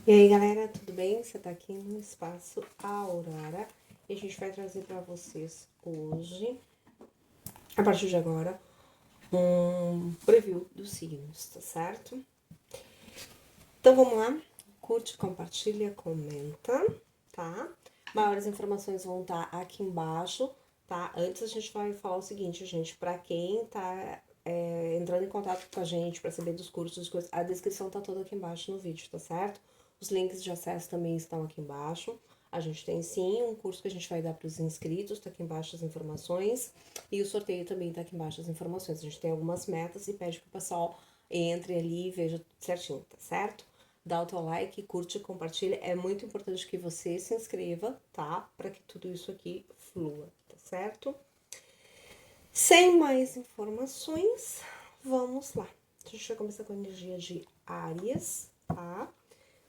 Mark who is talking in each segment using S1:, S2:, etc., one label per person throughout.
S1: E aí galera, tudo bem? Você tá aqui no Espaço Aurora e a gente vai trazer para vocês hoje, a partir de agora, um preview dos signos, tá certo? Então vamos lá, curte, compartilha, comenta, tá? Maiores informações vão estar aqui embaixo, tá? Antes a gente vai falar o seguinte, gente, para quem tá entrando em contato com a gente para saber dos cursos, a descrição tá toda aqui embaixo no vídeo, tá certo? Os links de acesso também estão aqui embaixo. A gente tem sim um curso que a gente vai dar para os inscritos, tá aqui embaixo as informações. E o sorteio também tá aqui embaixo as informações. A gente tem algumas metas e pede que o pessoal entre ali e veja tudo certinho, tá certo? Dá o teu like, curte, compartilha. É muito importante que você se inscreva, tá? Para que tudo isso aqui flua, tá certo? Sem mais informações, vamos lá. A gente vai começar com a energia de Áries, tá?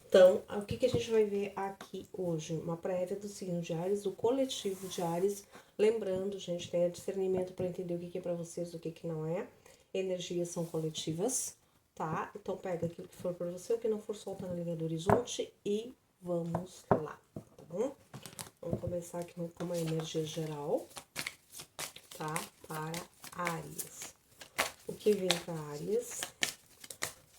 S1: Então, o que a gente vai ver aqui hoje? Uma prévia do signo de Áries, do coletivo de Áries. Lembrando, gente, tenha discernimento para entender o que é para vocês, o que não é. Energias são coletivas, tá? Então, pega aquilo que for para você, o que não for, solta na linha do horizonte e vamos lá, tá bom? Vamos começar aqui com uma energia geral, tá? Para Áries. O que vem para Áries?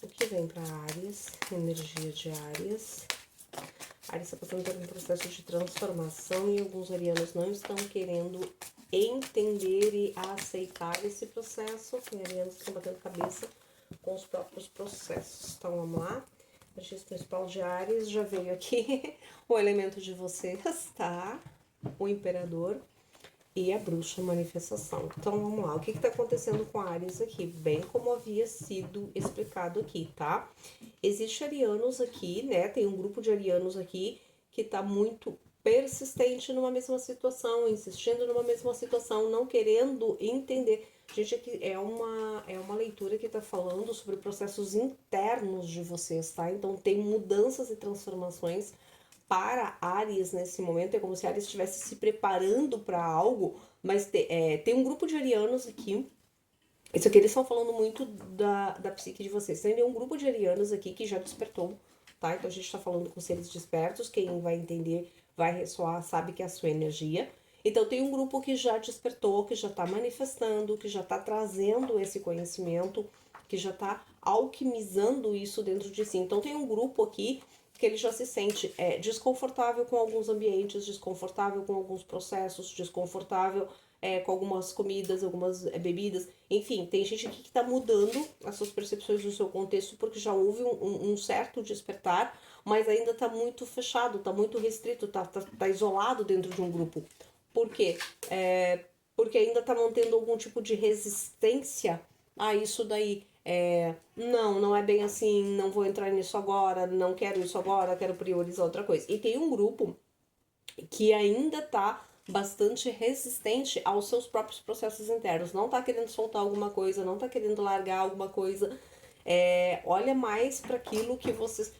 S1: O que vem para Áries? Energia de Áries. Áries está passando por um processo de transformação e alguns arianos não estão querendo entender e aceitar esse processo. Tem arianos que estão batendo cabeça com os próprios processos. Então vamos lá. O registro principal de Áries já veio aqui. O elemento de vocês, tá? O imperador e a bruxa manifestação. Então vamos lá, o que está acontecendo com a Áries aqui? Bem como havia sido explicado aqui, tá? Existe arianos aqui, né? Tem um grupo de arianos aqui que está muito persistente numa mesma situação, insistindo numa mesma situação, não querendo entender. Gente, aqui é uma leitura que está falando sobre processos internos de vocês, tá? Então tem mudanças e transformações para Áries nesse momento. É como se Áries estivesse se preparando para algo, mas tem um grupo de arianos aqui. Isso aqui eles estão falando muito da psique de vocês. Tem um grupo de arianos aqui que já despertou, tá? Então a gente está falando com seres despertos. Quem vai entender, vai ressoar, sabe que é a sua energia. Então tem um grupo que já despertou, que já está manifestando, que já está trazendo esse conhecimento, que já está alquimizando isso dentro de si. Então tem um grupo aqui que ele já se sente desconfortável com alguns ambientes, desconfortável com alguns processos, desconfortável com algumas comidas, algumas bebidas. Enfim, tem gente aqui que está mudando as suas percepções do seu contexto porque já houve um certo despertar, mas ainda está muito fechado, está muito restrito, tá isolado dentro de um grupo. Por quê? Porque ainda está mantendo algum tipo de resistência a isso daí. Não é bem assim, não vou entrar nisso agora, não quero isso agora, quero priorizar outra coisa. E tem um grupo que ainda tá bastante resistente aos seus próprios processos internos, não tá querendo soltar alguma coisa, não tá querendo largar alguma coisa. Olha mais para aquilo que vocês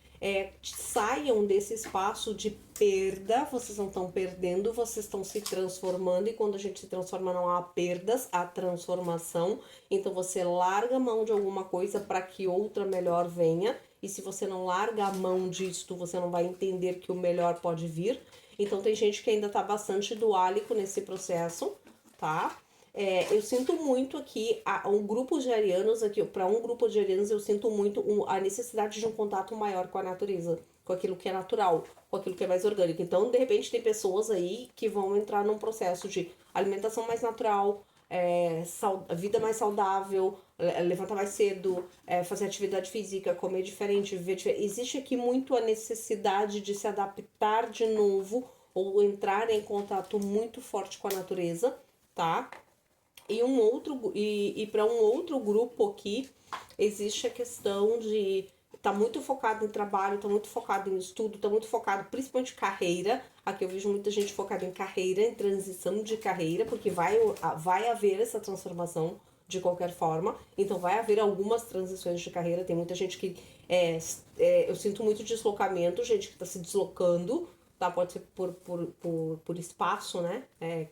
S1: saiam desse espaço de perda. Vocês não estão perdendo, vocês estão se transformando, e quando a gente se transforma não há perdas, há transformação. Então você larga a mão de alguma coisa para que outra melhor venha, e se você não larga a mão disto, você não vai entender que o melhor pode vir. Então tem gente que ainda tá bastante duálico nesse processo, tá? Eu sinto muito aqui um grupo de arianos aqui, para um grupo de arianos eu sinto muito a necessidade de um contato maior com a natureza, com aquilo que é natural, com aquilo que é mais orgânico. Então, de repente, tem pessoas aí que vão entrar num processo de alimentação mais natural, vida mais saudável, levantar mais cedo, fazer atividade física, comer diferente, viver diferente. Existe aqui muito a necessidade de se adaptar de novo ou entrar em contato muito forte com a natureza, tá? E para um outro grupo aqui existe a questão de tá muito focado em trabalho, tá muito focado em estudo, tá muito focado principalmente em carreira. Aqui eu vejo muita gente focada em carreira, em transição de carreira, porque vai haver essa transformação de qualquer forma. Então vai haver algumas transições de carreira. Tem muita gente que eu sinto muito deslocamento, gente que está se deslocando, tá? Pode ser por espaço, né?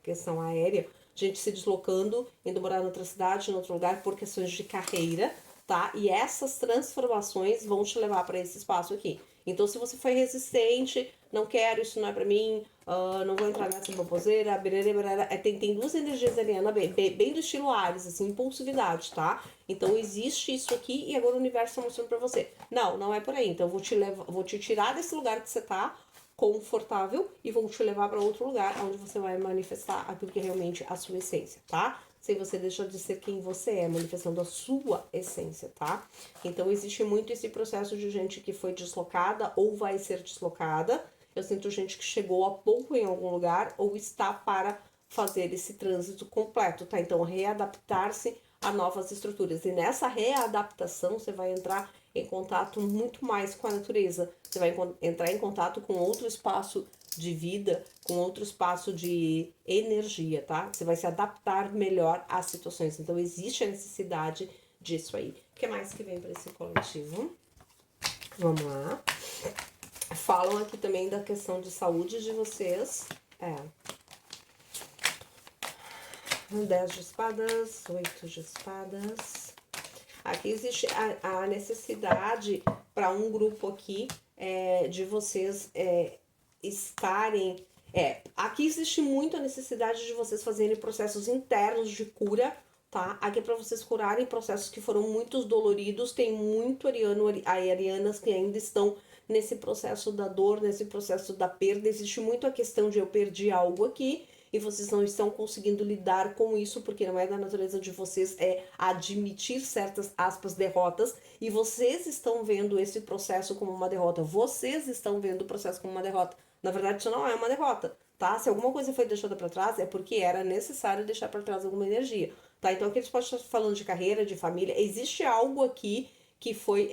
S1: Questão aérea, gente se deslocando, indo morar em outra cidade, em outro lugar, por questões de carreira, tá? E essas transformações vão te levar para esse espaço aqui. Então, se você foi resistente, não quero, isso não é pra mim, não vou entrar nessa baboseira, tem duas energias arianas bem do estilo Ares, assim, impulsividade, tá? Então, existe isso aqui e agora o universo tá mostrando pra você. Não é por aí. Então, vou te tirar desse lugar que você tá, confortável, e vou te levar para outro lugar onde você vai manifestar aquilo que é realmente a sua essência, tá? Sem você deixar de ser quem você é, manifestando a sua essência, tá? Então existe muito esse processo de gente que foi deslocada ou vai ser deslocada. Eu sinto gente que chegou há pouco em algum lugar ou está para fazer esse trânsito completo, tá? Então readaptar-se a novas estruturas. E nessa readaptação você vai entrar em contato muito mais com a natureza. Você vai entrar em contato com outro espaço de vida, com outro espaço de energia, tá? Você vai se adaptar melhor às situações. Então, existe a necessidade disso aí. O que mais que vem para esse coletivo? Vamos lá. Falam aqui também da questão de saúde de vocês. 10 de espadas, 8 de espadas. Aqui existe a necessidade para um grupo aqui de vocês estarem. Aqui existe muito a necessidade de vocês fazerem processos internos de cura, tá? Aqui é para vocês curarem processos que foram muito doloridos. Tem muito arianas que ainda estão nesse processo da dor, nesse processo da perda. Existe muito a questão de eu perdi algo aqui e vocês não estão conseguindo lidar com isso, porque não é da natureza de vocês admitir certas, aspas, derrotas, e vocês estão vendo esse processo como uma derrota. Vocês estão vendo o processo como uma derrota. Na verdade, isso não é uma derrota, tá? Se alguma coisa foi deixada para trás, é porque era necessário deixar para trás alguma energia, tá? Então aqui eles podem estar falando de carreira, de família. Existe algo aqui que foi...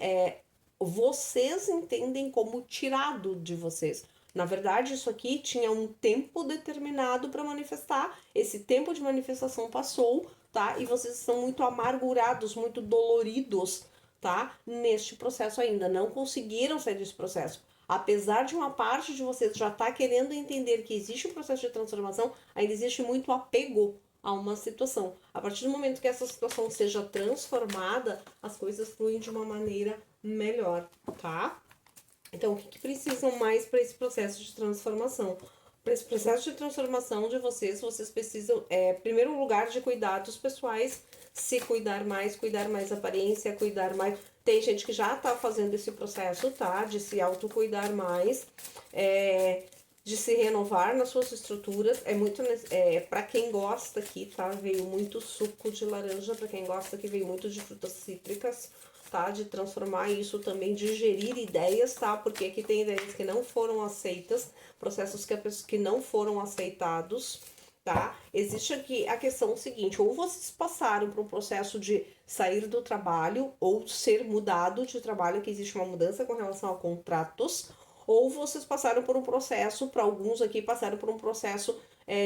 S1: vocês entendem como tirado de vocês. Na verdade, isso aqui tinha um tempo determinado para manifestar. Esse tempo de manifestação passou, tá? E vocês estão muito amargurados, muito doloridos, tá? Neste processo ainda. Não conseguiram sair desse processo. Apesar de uma parte de vocês já estar querendo entender que existe um processo de transformação, ainda existe muito apego a uma situação. A partir do momento que essa situação seja transformada, as coisas fluem de uma maneira melhor, tá? Então, o que precisam mais para esse processo de transformação? Para esse processo de transformação de vocês precisam, em primeiro lugar, de cuidados pessoais, se cuidar mais aparência, cuidar mais. Tem gente que já tá fazendo esse processo, tá? De se autocuidar mais, de se renovar nas suas estruturas. É muito, para quem gosta aqui, tá? Veio muito suco de laranja, para quem gosta aqui veio muito de frutas cítricas, tá? De transformar isso também, digerir ideias, tá? Porque aqui tem ideias que não foram aceitas, processos que não foram aceitados, tá? Existe aqui a questão seguinte, ou vocês passaram por um processo de sair do trabalho, ou ser mudado de trabalho, que existe uma mudança com relação a contratos, ou vocês passaram por um processo, para alguns aqui passaram por um processo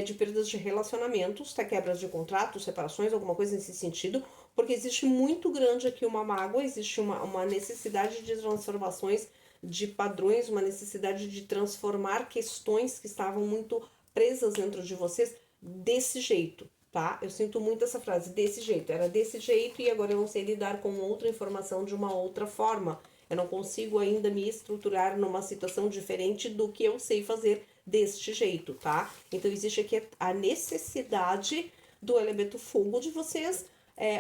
S1: de perdas de relacionamentos, tá? Quebras de contratos, separações, alguma coisa nesse sentido, porque existe muito grande aqui uma mágoa, existe uma necessidade de transformações de padrões, uma necessidade de transformar questões que estavam muito presas dentro de vocês desse jeito, tá? Eu sinto muito essa frase, desse jeito. Era desse jeito e agora eu não sei lidar com outra informação de uma outra forma. Eu não consigo ainda me estruturar numa situação diferente do que eu sei fazer deste jeito, tá? Então existe aqui a necessidade do elemento fogo de vocês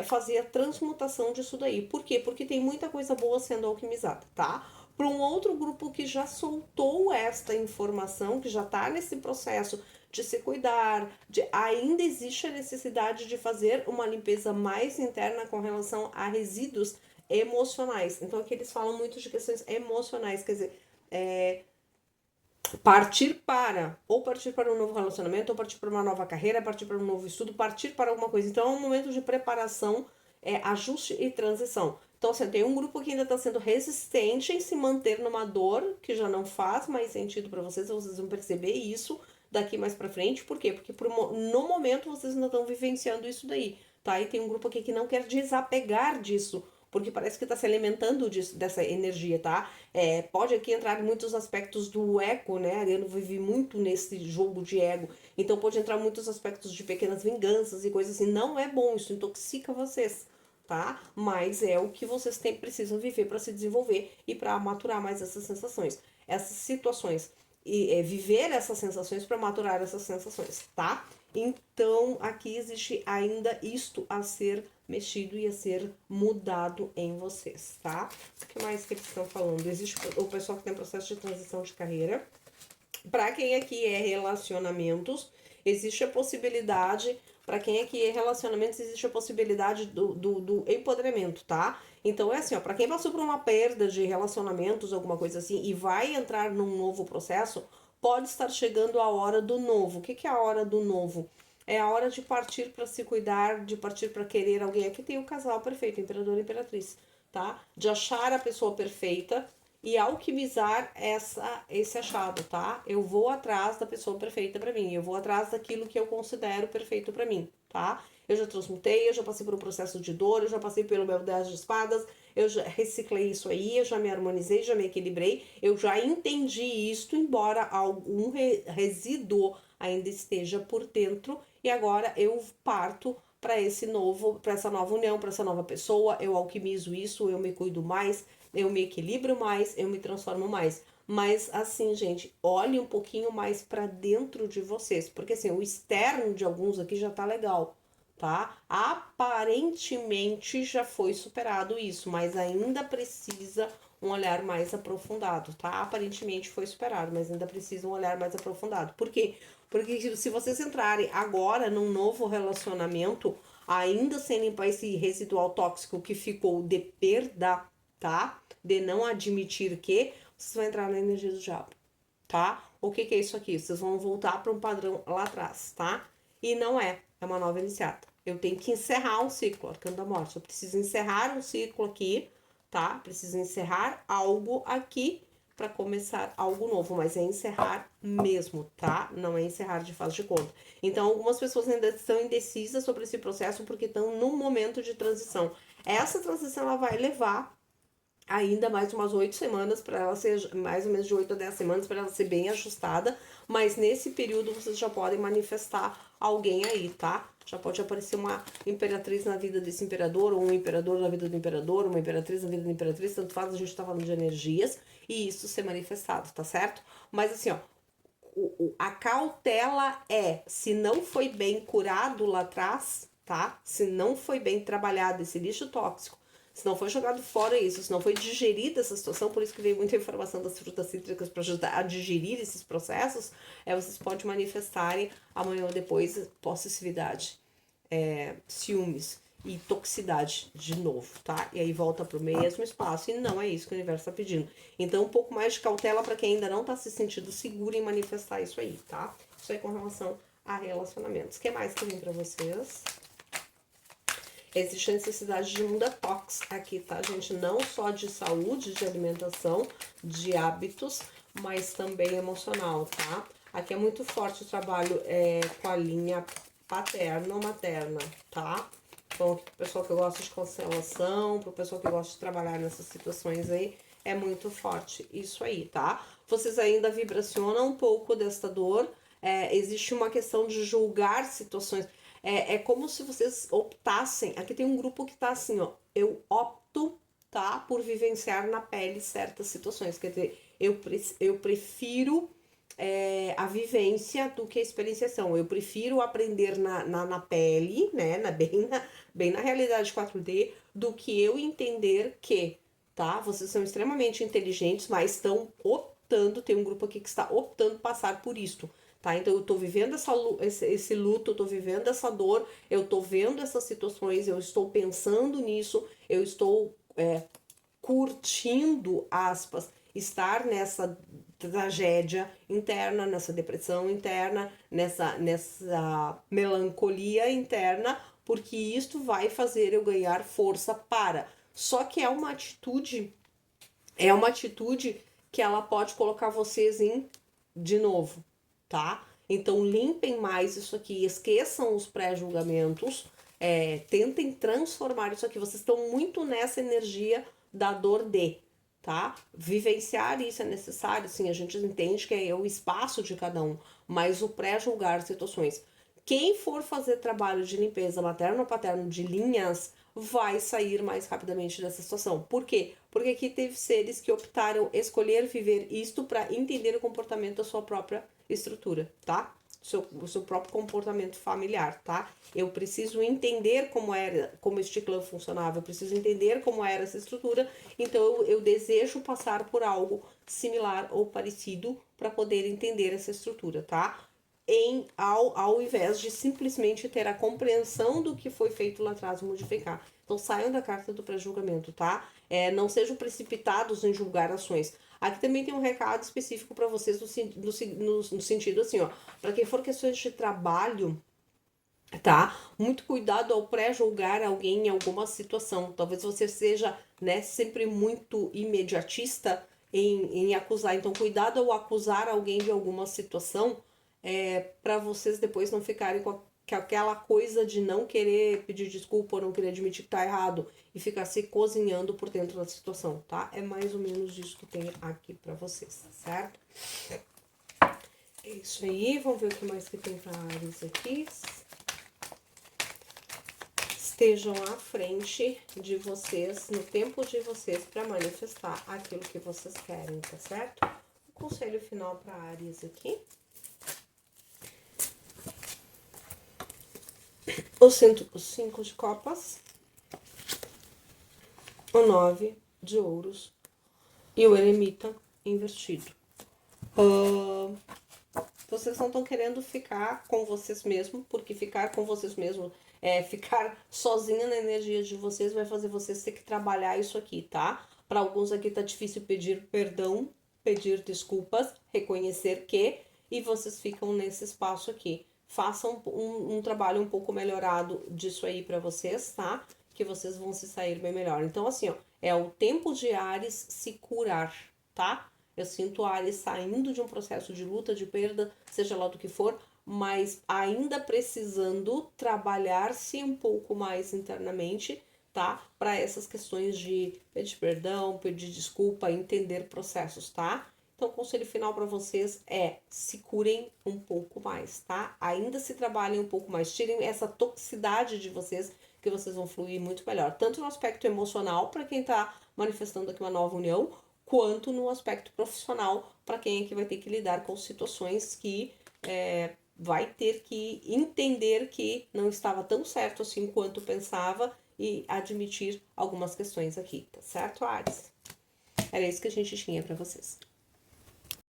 S1: fazer a transmutação disso daí. Por quê? Porque tem muita coisa boa sendo alquimizada, tá? Para um outro grupo que já soltou esta informação, que já está nesse processo de se cuidar, ainda existe a necessidade de fazer uma limpeza mais interna com relação a resíduos emocionais. Então aqui eles falam muito de questões emocionais, quer dizer, partir para um novo relacionamento, ou partir para uma nova carreira, partir para um novo estudo, partir para alguma coisa. Então é um momento de preparação, ajuste e transição. Então, assim, tem um grupo que ainda está sendo resistente em se manter numa dor que já não faz mais sentido para vocês vão perceber isso daqui mais para frente. Por quê? Porque no momento vocês ainda estão vivenciando isso daí, tá? E tem um grupo aqui que não quer desapegar disso, porque parece que está se alimentando dessa energia, tá? Pode aqui entrar muitos aspectos do ego, né? Eu vivi muito nesse jogo de ego, então pode entrar muitos aspectos de pequenas vinganças e coisas assim. Não é bom, isso intoxica vocês, tá? Mas é o que vocês precisam viver para se desenvolver e para maturar mais essas sensações, essas situações e viver essas sensações para maturar essas sensações, tá? Então aqui existe ainda isto a ser mexido e a ser mudado em vocês, tá? O que mais que eles estão falando? Existe o pessoal que tem processo de transição de carreira. Para quem aqui é relacionamentos, existe a possibilidade. Para quem aqui é relacionamentos, existe a possibilidade do empoderamento, tá? Então é assim, ó, para quem passou por uma perda de relacionamentos, alguma coisa assim, e vai entrar num novo processo, pode estar chegando a hora do novo. O que, que é a hora do novo? É a hora de partir para se cuidar, de partir para querer alguém. Aqui tem o casal perfeito, imperador e imperatriz, tá? De achar a pessoa perfeita e alquimizar esse achado, tá? Eu vou atrás da pessoa perfeita para mim, eu vou atrás daquilo que eu considero perfeito para mim, tá? Eu já transmutei, eu já passei por um processo de dor, eu já passei pelo meu 10 de espadas, eu já reciclei isso aí, eu já me harmonizei, já me equilibrei, eu já entendi isto, embora algum resíduo ainda esteja por dentro, e agora eu parto para essa nova união, para essa nova pessoa, eu alquimizo isso, eu me cuido mais, eu me equilibro mais, eu me transformo mais. Mas assim, gente, olhe um pouquinho mais para dentro de vocês, porque assim, o externo de alguns aqui já tá legal, tá? Aparentemente já foi superado isso, mas ainda precisa um olhar mais aprofundado, tá? Aparentemente foi superado, mas ainda precisa um olhar mais aprofundado. Por quê? Porque se vocês entrarem agora num novo relacionamento, ainda sem limpar esse residual tóxico que ficou de perda, tá? De não admitir que vocês vão entrar na energia do diabo, tá? O que que é isso aqui? Vocês vão voltar para um padrão lá atrás, tá? E não é uma nova iniciada. Eu tenho que encerrar um ciclo, arcano da morte. Eu preciso encerrar um ciclo aqui, tá? Preciso encerrar algo aqui para começar algo novo, mas é encerrar mesmo, tá? Não é encerrar de faz de conta. Então, algumas pessoas ainda estão indecisas sobre esse processo porque estão num momento de transição. Essa transição ela vai levar ainda mais umas 8 semanas para ela ser, mais ou menos de 8 a 10 semanas para ela ser bem ajustada, mas nesse período vocês já podem manifestar alguém aí, tá? Já pode aparecer uma imperatriz na vida desse imperador, ou um imperador na vida do imperador, uma imperatriz na vida da imperatriz, tanto faz, a gente tá falando de energias, e isso ser manifestado, tá certo? Mas assim, ó, a cautela é, se não foi bem curado lá atrás, tá? Se não foi bem trabalhado esse lixo tóxico, se não foi jogado fora isso, se não foi digerida essa situação, por isso que veio muita informação das frutas cítricas para ajudar a digerir esses processos, vocês podem manifestarem amanhã ou depois possessividade, ciúmes e toxicidade de novo, tá? E aí volta pro mesmo espaço e não é isso que o universo tá pedindo. Então um pouco mais de cautela para quem ainda não tá se sentindo seguro em manifestar isso aí, tá? Isso aí com relação a relacionamentos. O que mais que vem para vocês? Existe a necessidade de um detox aqui, tá, gente? Não só de saúde, de alimentação, de hábitos, mas também emocional, tá? Aqui é muito forte o trabalho com a linha paterna ou materna, tá? Então, pro pessoal que gosta de constelação, pro pessoal que gosta de trabalhar nessas situações aí, é muito forte isso aí, tá? Vocês ainda vibracionam um pouco desta dor, existe uma questão de julgar situações. É como se vocês optassem. Aqui tem um grupo que tá assim, ó. Eu opto, tá? Por vivenciar na pele certas situações. Quer dizer, eu prefiro a vivência do que a experienciação. Eu prefiro aprender na pele, né? Bem na realidade 4D, do que eu entender que, tá? Vocês são extremamente inteligentes, mas estão optando. Tem um grupo aqui que está optando passar por isto. Tá? Então eu tô vivendo esse luto, eu tô vivendo essa dor, eu tô vendo essas situações, eu estou pensando nisso, eu estou curtindo, aspas, estar nessa tragédia interna, nessa depressão interna, nessa melancolia interna, porque isto vai fazer eu ganhar força para. Só que é uma atitude que ela pode colocar vocês de novo, tá? Então limpem mais isso aqui, esqueçam os pré-julgamentos, tentem transformar isso aqui. Vocês estão muito nessa energia da dor tá? Vivenciar isso é necessário, sim, a gente entende que é o espaço de cada um, mas o pré-julgar situações. Quem for fazer trabalho de limpeza materno ou paterno de linhas, vai sair mais rapidamente dessa situação. Por quê? Porque aqui teve seres que optaram escolher viver isto para entender o comportamento da sua própria estrutura, tá? O seu próprio comportamento familiar, tá? Eu preciso entender como este clã funcionava, eu preciso entender como era essa estrutura, então eu desejo passar por algo similar ou parecido para poder entender essa estrutura, tá? Ao invés de simplesmente ter a compreensão do que foi feito lá atrás e modificar. Então saiam da carta do pré-julgamento, tá? Não sejam precipitados em julgar ações. Aqui também tem um recado específico para vocês no sentido assim, ó, para quem for questões de trabalho, tá? Muito cuidado ao pré-julgar alguém em alguma situação. Talvez você seja, né, sempre muito imediatista em acusar. Então, cuidado ao acusar alguém de alguma situação, para vocês depois não ficarem com aquela coisa de não querer pedir desculpa ou não querer admitir que tá errado e ficar se cozinhando por dentro da situação, tá? É mais ou menos isso que tem aqui para vocês, certo? É isso aí, vamos ver o que mais que tem para Áries aqui. Estejam à frente de vocês, no tempo de vocês, para manifestar aquilo que vocês querem, tá certo? O conselho final para Áries aqui. O 5 de copas, o 9 de ouros e o eremita invertido. Vocês não estão querendo ficar com vocês mesmos, porque ficar com vocês mesmos ficar sozinha na energia de vocês vai fazer vocês ter que trabalhar isso aqui, tá? Para alguns aqui tá difícil pedir perdão, pedir desculpas, reconhecer que, e vocês ficam nesse espaço aqui. Façam um trabalho um pouco melhorado disso aí para vocês, tá? Que vocês vão se sair bem melhor. Então, assim, ó, é o tempo de Áries se curar, tá? Eu sinto Áries saindo de um processo de luta, de perda, seja lá do que for, mas ainda precisando trabalhar-se um pouco mais internamente, tá? Para essas questões de pedir perdão, pedir desculpa, entender processos, tá? Então, o conselho final para vocês é se curem um pouco mais, tá? Ainda se trabalhem um pouco mais, tirem essa toxicidade de vocês, que vocês vão fluir muito melhor, tanto no aspecto emocional, para quem tá manifestando aqui uma nova união, quanto no aspecto profissional, para quem é que vai ter que lidar com situações que vai ter que entender que não estava tão certo assim quanto pensava e admitir algumas questões aqui, tá certo, Áries? Era isso que a gente tinha para vocês.